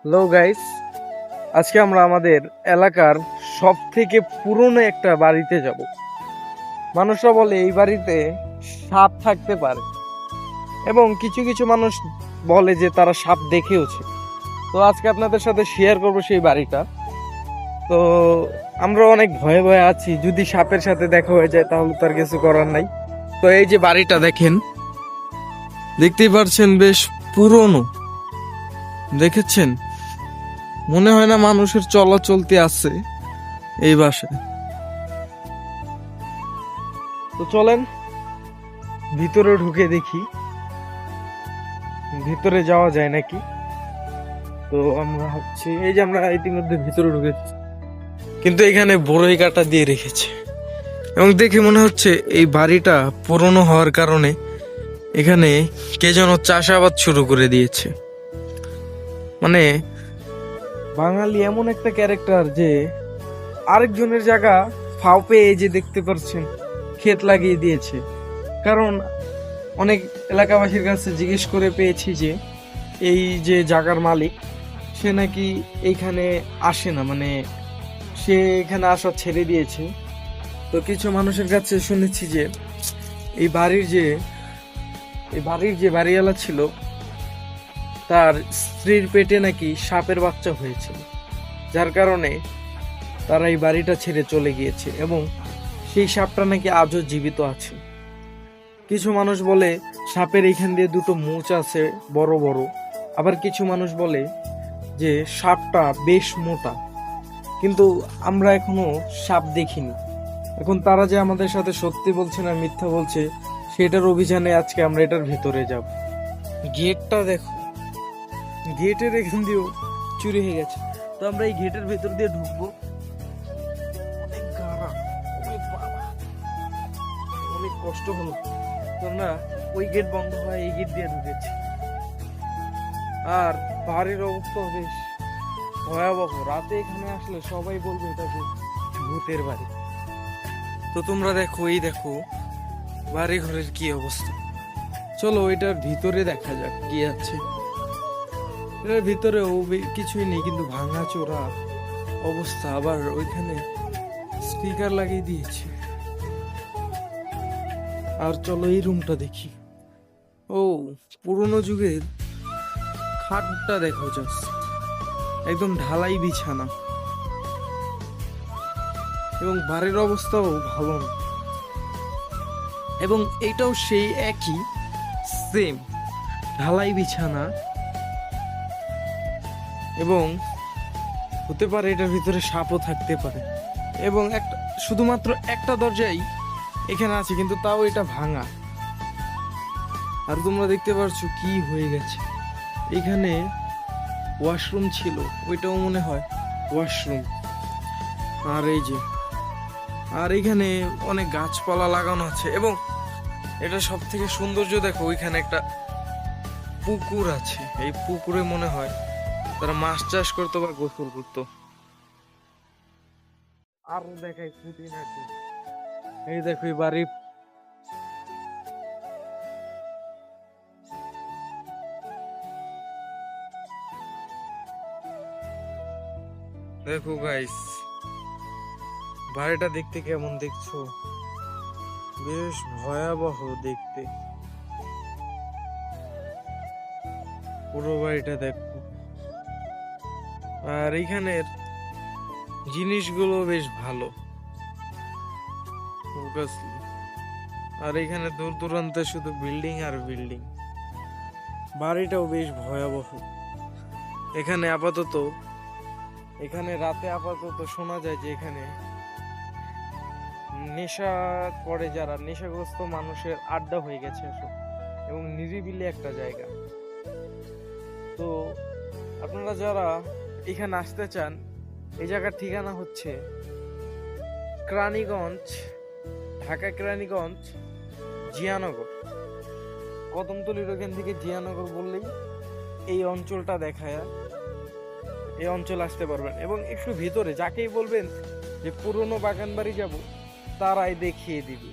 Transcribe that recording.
Hello guys, আজকে আমরা আমাদের এলাকার সব থেকে পুরনো একটা বাড়িতে যাব। মানুষরা বলে এই বাড়িতে সাপ থাকতে পারে এবং কিছু কিছু মানুষ বলে যে তারা সাপ দেখেওছে। তো আজকে আপনাদের সাথে শেয়ার করব সেই বাড়িটা। তো আমরা অনেক ভয়ে ভয়ে আছি, যদি সাপের সাথে দেখা হয়ে যায় তাহলে তো আর কিছু করার নাই। তো এই যে বাড়িটা দেখেন, দেখতেই পারছেন বেশ পুরনো, দেখেছেন? মনে হয় না মানুষের চলাচলতি আছে এই বাসায়। তো চলেন ভিতরে ঢুকে দেখি ভিতরে যাওয়া যায় নাকি। তো আমরা হচ্ছে এই যে আমরা ইতিমধ্যে ভিতরে ঢুকেছি, কিন্তু এখানে বড়ই কাটা দিয়ে রেখেছে এবং দেখে মনে হচ্ছে এই বাড়িটা পুরনো হওয়ার কারণে এখানে কে যেন চাষাবাদ শুরু করে দিয়েছে। মানে বাঙালি এমন একটা ক্যারেক্টার যে আরেকজনের জায়গা ফাও পেয়ে এই যে দেখতে পাচ্ছেন ক্ষেত লাগিয়ে দিয়েছে। কারণ অনেক এলাকাবাসীর কাছে জিজ্ঞেস করে পেয়েছি যে এই যে জায়গার মালিক সে নাকি এইখানে আসে না, মানে সে এখানে আসা ছেড়ে দিয়েছে। তো কিছু মানুষের কাছে শুনেছি যে এই বাড়ির যে বাড়িওয়ালা ছিল তার স্ত্রীর পেটে নাকি সাপের বাচ্চা হয়েছিল, যার কারণে তারা এই বাড়িটা ছেড়ে চলে গিয়েছে এবং সেই সাপটা নাকি আজও জীবিত আছে। কিছু মানুষ বলে সাপের এইখান দিয়ে দুটো মুচ আছে বড় বড়, আবার কিছু মানুষ বলে যে সাপটা বেশ মোটা, কিন্তু আমরা এখনো সাপ দেখিনি। এখন তারা যে আমাদের সাথে সত্যি বলছে না মিথ্যা বলছে সেটার অভিযানে আজকে আমরা এটার ভেতরে যাব। গেটটা দেখো, গেটের এখান দিয়েও চুরি হয়ে গেছে। তো আমরা এই গেটের ভেতর দিয়ে ঢুকবো। অনেক গাড়া, অনেক বাবা, অনেক কষ্ট হলো। তো আমরা ওই গেট বন্ধ হয় এই গেট দিয়ে ঢুকেছি। আর বাড়ির অবস্থা বেশ ভয়াবহ। রাতে এখানে আসলে সবাই বলবে এটা যে ভূতের বাড়ি। তো তোমরা দেখো, এই দেখো বাড়ি ঘরের কি অবস্থা। চলো এটার ভিতরে দেখা যাক কি আছে। এটার ভিতরেও কিছুই নেই, কিন্তু ভাঙা চোরা অবস্থা। আবার ওইখানে স্পিকার লাগিয়ে দিয়েছে। আর চলো এই রুমটা দেখি। ও, পুরোনো যুগের খাটটা দেখো, জাস্ট একদম ঢালাই বিছানা এবং বাড়ির অবস্থাও ভালো না। এবং এটাও সেই একই সেম ঢালাই বিছানা, এবং হতে পারে এটার ভিতরে সাপও থাকতে পারে। এবং একটা শুধুমাত্র একটা দরজাই এখানে আছে, কিন্তু তাও এটা ভাঙা। আর তোমরা দেখতে পাচ্ছ কি হয়ে গেছে। এখানে ওয়াশরুম ছিল, ওইটাও মনে হয় ওয়াশরুম। আর এই যে, আর এখানে অনেক গাছপালা লাগানো আছে। এবং এটা সব থেকে সৌন্দর্য দেখো, ওইখানে একটা পুকুর আছে। এই পুকুরে মনে হয় তারা মাছ চাষ করতো বা গোসল করতো। আর দেখাই খুঁটিনাটি, এই দেখো এই বাড়ি। দেখো গাইস, বাড়িটা দেখতে কেমন দেখছো? বেশ ভয়াবহ দেখতে। পুরো বাড়িটা দেখো। আর এইখানের জিনিসগুলো বেশ ভালো। আর এখানে দূর দূরান্তে শুধু বিল্ডিং আর বিল্ডিং। বাড়িটাও বেশ ভয়াবহ। এখানে রাতে আপাতত শোনা যায় যে এখানে নেশা করে যারা, নেশাগ্রস্ত মানুষের আড্ডা হয়ে গেছে এসব, এবং নিরিবিলি একটা জায়গা। তো আপনারা যারা এখানে আসতে চান, এই জায়গার ঠিকানা হচ্ছে কেরানীগঞ্জ, ঢাকা কেরানীগঞ্জ, জিয়ানগর। কদমতলির ওখান থেকে জিয়ানগর বললেই এই অঞ্চলটা দেখায়, এই অঞ্চল আসতে পারবেন। এবং একটু ভিতরে যাকেই বলবেন যে পুরনো বাগান বাড়ি যাব, তারাই দেখিয়ে দিবে।